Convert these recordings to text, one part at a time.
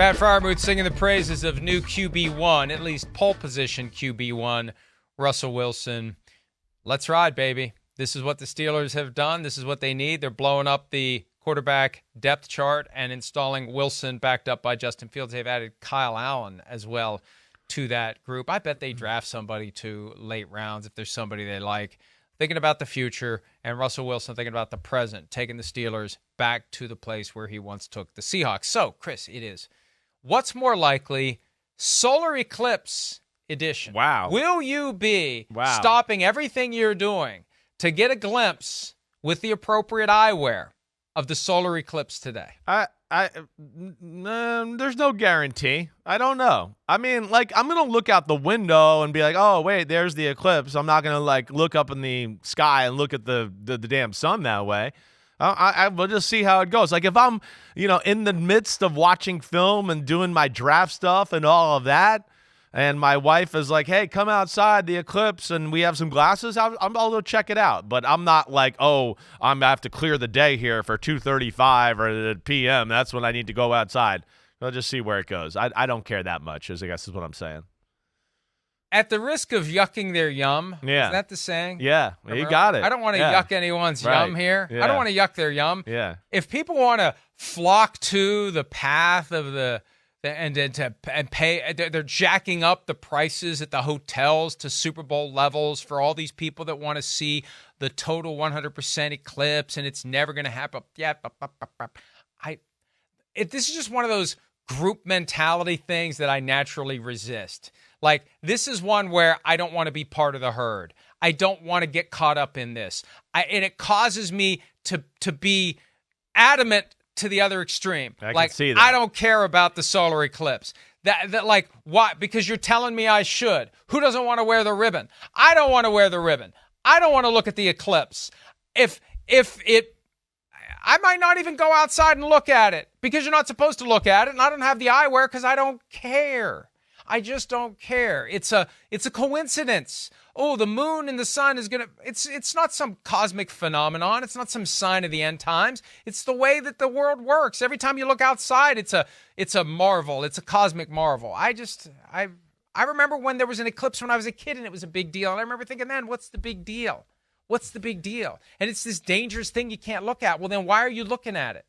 Pat Fryermuth singing the praises of new QB1, at least pole position QB1, Russell Wilson. Let's ride, baby. This is what the Steelers have done. This is what they need. They're blowing up the quarterback depth chart and installing Wilson backed up by Justin Fields. They've added Kyle Allen as well to that group. I bet they draft somebody to late rounds if there's somebody they like. Thinking about the future, and Russell Wilson thinking about the present, taking the Steelers back to the place where he once took the Seahawks. So, Chris, it is. What's more likely? Solar eclipse edition. Wow. Will you be stopping everything you're doing to get a glimpse with the appropriate eyewear of the solar eclipse today? There's no guarantee. I don't know. I mean, like, I'm going to look out the window and be like, oh, wait, there's the eclipse. I'm not going to, like, look up in the sky and look at the damn sun that way. I will just see how it goes. Like, if I'm, in the midst of watching film and doing my draft stuff and all of that, and my wife is like, hey, come outside, the eclipse, and we have some glasses, I'll go check it out. But I'm not like, I'm going to have to clear the day here for 2:35 or p.m. That's when I need to go outside. I'll just see where it goes. I don't care that much, I guess is what I'm saying. At the risk of yucking their yum, is that the saying? Yeah, you got it. I don't want to yuck anyone's yum here. Yeah. I don't want to yuck their yum. Yeah. If people want to flock to the path of and pay, they're jacking up the prices at the hotels to Super Bowl levels for all these people that want to see the total 100% eclipse, and it's never going to happen. Yeah, this is just one of those group mentality things that I naturally resist. Like, this is one where I don't want to be part of the herd. I don't want to get caught up in this. And it causes me to be adamant to the other extreme. I can see that. I don't care about the solar eclipse. That like, why? Because you're telling me I should. Who doesn't want to wear the ribbon? I don't want to wear the ribbon. I don't want to look at the eclipse. I might not even go outside and look at it because you're not supposed to look at it, and I don't have the eyewear because I don't care. I just don't care. It's a coincidence. Oh, the moon and the sun is going to... It's not some cosmic phenomenon. It's not some sign of the end times. It's the way that the world works. Every time you look outside, it's a marvel. It's a cosmic marvel. I remember when there was an eclipse when I was a kid, and it was a big deal. And I remember thinking then, what's the big deal? What's the big deal? And it's this dangerous thing you can't look at. Well, then why are you looking at it?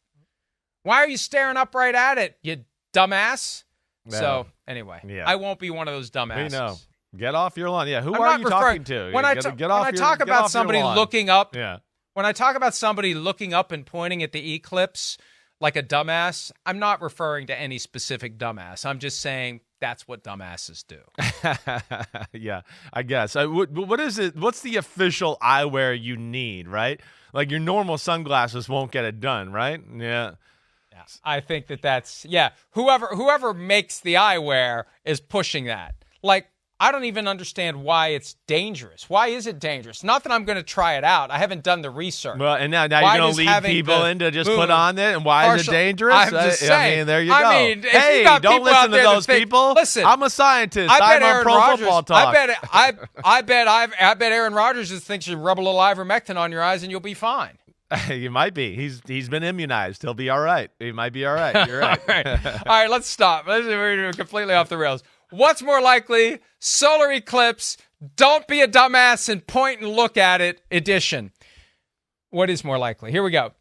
Why are you staring up right at it, you dumbass? No. So, anyway, I won't be one of those dumbasses. We know. Get off your lawn. Yeah, who are you talking to? When I talk about somebody looking up, when I talk about somebody looking up and pointing at the eclipse like a dumbass, I'm not referring to any specific dumbass. I'm just saying that's what dumbasses do. Yeah, I guess. What is it? What's the official eyewear you need, right? Like, your normal sunglasses won't get it done, right? Yeah. I think that's whoever makes the eyewear is pushing that. Like, I don't even understand why it's dangerous. Why is it dangerous? Not that I'm going to try it out. I haven't done the research. Well, and now you're going to lead people in to just put on it, and why is it dangerous? I'm just saying. I mean, there you go. If hey, you got don't listen to those people. Listen, I'm a scientist. I'm on Pro Football Talk. I bet Aaron Rodgers just thinks you rub a little ivermectin on your eyes and you'll be fine. You might be. He's been immunized. He'll be all right. He might be all right. You're right. All right, let's stop. We're completely off the rails. What's more likely? Solar eclipse. Don't be a dumbass and point and look at it edition. What is more likely? Here we go.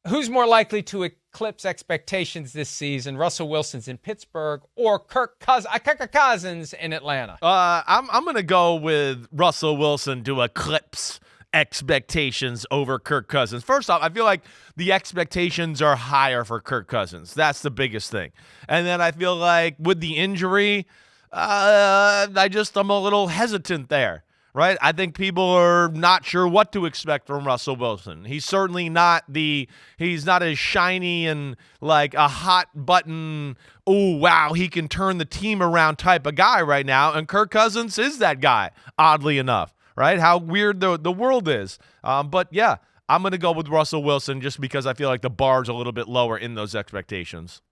Who's more likely to eclipse expectations this season? Russell Wilson's in Pittsburgh or Kirk Cousins in Atlanta? I'm going to go with Russell Wilson to eclipse expectations over Kirk Cousins. First off, I feel like the expectations are higher for Kirk Cousins. That's the biggest thing. And then I feel like with the injury, I'm a little hesitant there, right? I think people are not sure what to expect from Russell Wilson. He's certainly not he's not as shiny and like a hot button, oh, wow, he can turn the team around type of guy right now. And Kirk Cousins is that guy, oddly enough. Right? How weird the world is. But yeah, I'm going to go with Russell Wilson just because I feel like the bar's a little bit lower in those expectations.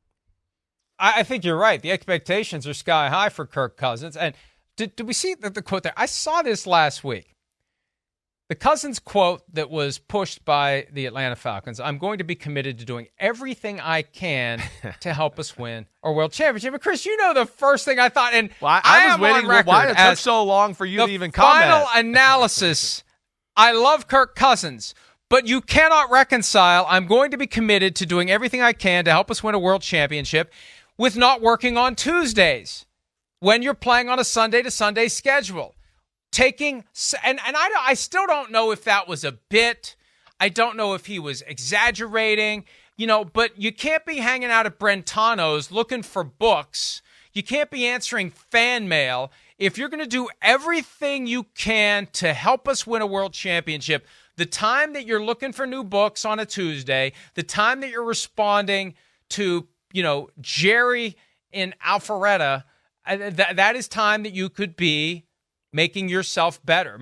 I think you're right. The expectations are sky high for Kirk Cousins. And did we see the quote there? I saw this last week. The Cousins quote that was pushed by the Atlanta Falcons, I'm going to be committed to doing everything I can to help us win our world championship. But Chris, you know the first thing I thought, and well, I was am waiting on record why it took as so long for you the to even comment. final analysis. I love Kirk Cousins, but you cannot reconcile I'm going to be committed to doing everything I can to help us win a world championship with not working on Tuesdays when you're playing on a Sunday to Sunday schedule. I still don't know if that was a bit. I don't know if he was exaggerating, but you can't be hanging out at Brentano's looking for books. You can't be answering fan mail. If you're going to do everything you can to help us win a world championship, the time that you're looking for new books on a Tuesday, the time that you're responding to, Jerry in Alpharetta, that is time that you could be making yourself better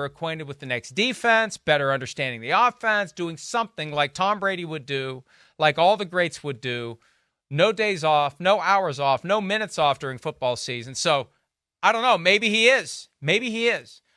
acquainted with the next defense, better understanding the offense, doing something like Tom Brady would do, like all the greats would do. No days off, no hours off, no minutes off during football season. So I don't know. Maybe he is.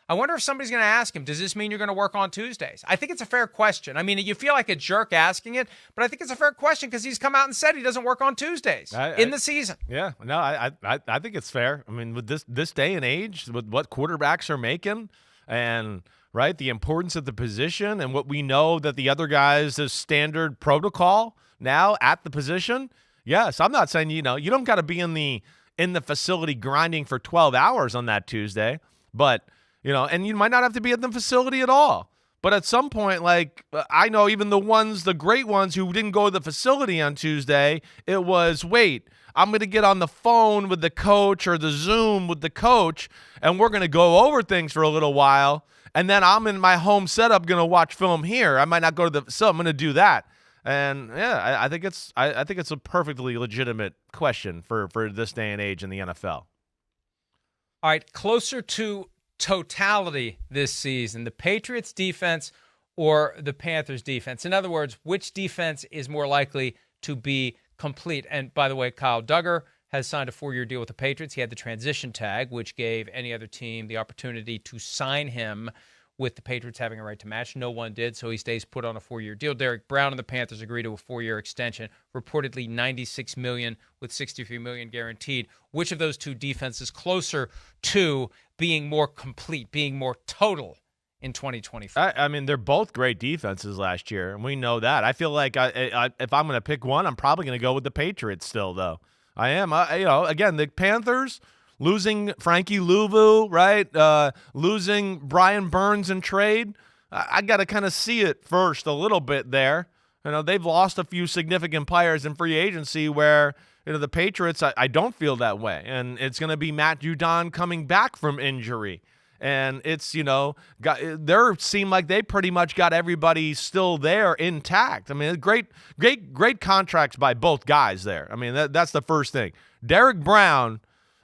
I wonder if somebody's going to ask him, does this mean you're going to work on Tuesdays? I think it's a fair question. I mean, you feel like a jerk asking it, but I think it's a fair question because he's come out and said he doesn't work on Tuesdays in the season. Yeah, no, I think it's fair. I mean, with this day and age, with what quarterbacks are making and, right, the importance of the position and what we know that the other guys is standard protocol now at the position, yes, I'm not saying, you don't got to be in the facility grinding for 12 hours on that Tuesday, but – and you might not have to be at the facility at all. But at some point, I know even the great ones who didn't go to the facility on Tuesday, it was, wait, I'm going to get on the phone with the coach or the Zoom with the coach, and we're going to go over things for a little while. And then I'm in my home setup going to watch film here. I might not go to the facility. I'm going to do that. And, yeah, I think it's a perfectly legitimate question for this day and age in the NFL. All right, closer to totality this season, the Patriots defense or the Panthers defense? In other words, which defense is more likely to be complete? And by the way, Kyle Duggar has signed a 4-year deal with the Patriots. He had the transition tag, which gave any other team the opportunity to sign him with the Patriots having a right to match. No one did, so he stays put on a 4-year deal. Derek Brown and the Panthers agree to a 4-year extension, reportedly $96 million with $63 million guaranteed. Which of those two defenses closer to being more complete, being more total in 2024? I mean, they're both great defenses last year, and we know that. I feel like if I'm going to pick one, I'm probably going to go with the Patriots still, though. I am. Again, the Panthers losing Frankie Louvu, right? Losing Brian Burns in trade. I got to kind of see it first a little bit there. They've lost a few significant players in free agency where, the Patriots, I don't feel that way. And it's going to be Matt Judon coming back from injury. And it's, they seem like they pretty much got everybody still there intact. I mean, great contracts by both guys there. I mean, that's the first thing. Derek Brown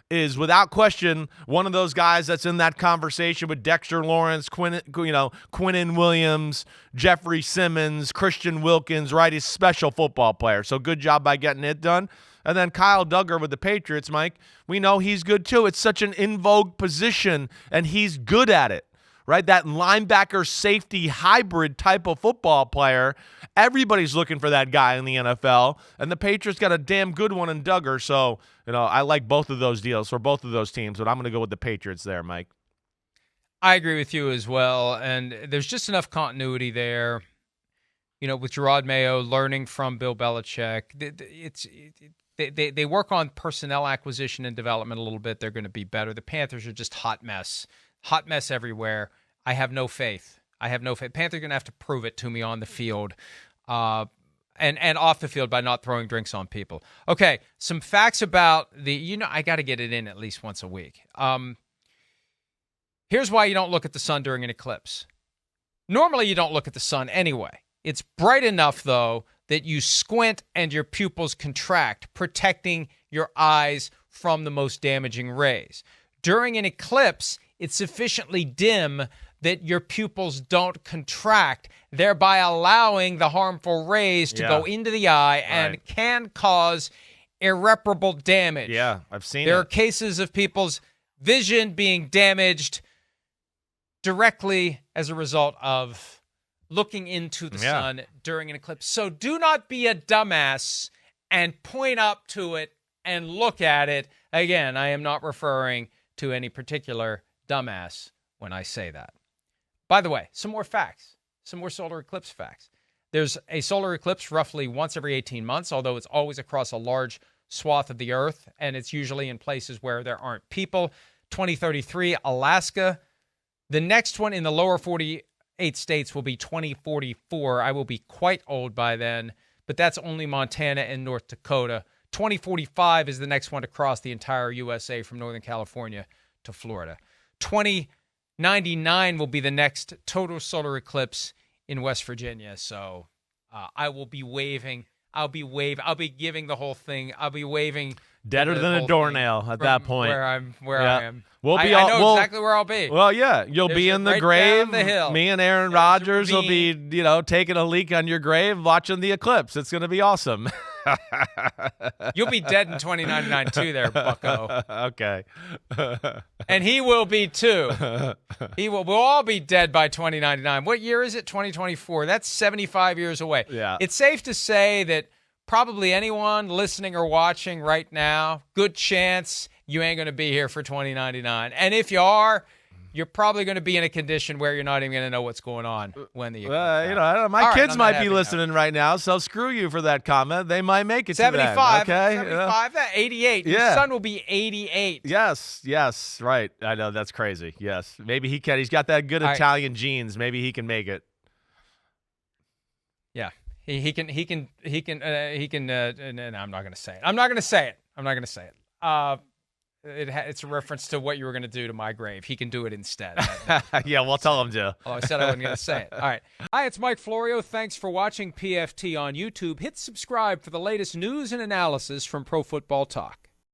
is without question one of those guys that's in that conversation with Dexter Lawrence, Quinnen Williams, Jeffrey Simmons, Christian Wilkins, right? He's a special football player. So good job by getting it done. And then Kyle Duggar with the Patriots, Mike, we know he's good too. It's such an in vogue position, and he's good at it, right? That linebacker safety hybrid type of football player. Everybody's looking for that guy in the NFL, and the Patriots got a damn good one in Duggar. So, I like both of those deals for both of those teams, but I'm going to go with the Patriots there, Mike. I agree with you as well, and there's just enough continuity there. With Gerard Mayo learning from Bill Belichick, They work on personnel acquisition and development a little bit. They're going to be better. The Panthers are just hot mess everywhere. I have no faith. Panthers are going to have to prove it to me on the field and off the field by not throwing drinks on people. Okay, some facts about I got to get it in at least once a week. Here's why you don't look at the sun during an eclipse. Normally, you don't look at the sun anyway. It's bright enough, though, that you squint and your pupils contract, protecting your eyes from the most damaging rays. During an eclipse, it's sufficiently dim that your pupils don't contract, thereby allowing the harmful rays to go into the eye and can cause irreparable damage. Yeah, I've seen There are cases of people's vision being damaged directly as a result of looking into the sun during an eclipse. So do not be a dumbass and point up to it and look at it. Again, I am not referring to any particular dumbass when I say that. By the way, some more facts, some more solar eclipse facts. There's a solar eclipse roughly once every 18 months, although it's always across a large swath of the earth, and it's usually in places where there aren't people. 2033, Alaska. The next one in the lower 48 states will be 2044. I will be quite old by then, but that's only Montana and North Dakota. 2045 is the next one to cross the entire USA from Northern California to Florida. 2099 will be the next total solar eclipse in West Virginia. So I will be waving. I'll be giving the whole thing. I'll be waving. Deader than a doornail at that point. Where I am. I know exactly where I'll be. Well, yeah, you'll be in the grave. Down the hill. Me and Aaron Rodgers will be, taking a leak on your grave, watching the eclipse. It's going to be awesome. You'll be dead in 2099 too, there, bucko. Okay. And he will be too. We'll all be dead by 2099. What year is it? 2024. That's 75 years away. Yeah. It's safe to say that probably anyone listening or watching right now, good chance you ain't going to be here for 2099. And if you are, you're probably going to be in a condition where you're not even going to know what's going on when the I don't know. My kids might be listening right now, so screw you for that comment. They might make it 75, to that, okay? 75, 88. Your son will be 88. Yes, right. I know, that's crazy. Yes. Maybe he can. He's got that good Italian genes. Maybe he can make it. Yeah. He can, and I'm not going to say it. I'm not going to say it. It's a reference to what you were going to do to my grave. He can do it instead. Yeah, we'll tell him to. Oh, I said I wasn't going to say it. All right. Hi, it's Mike Florio. Thanks for watching PFT on YouTube. Hit subscribe for the latest news and analysis from Pro Football Talk.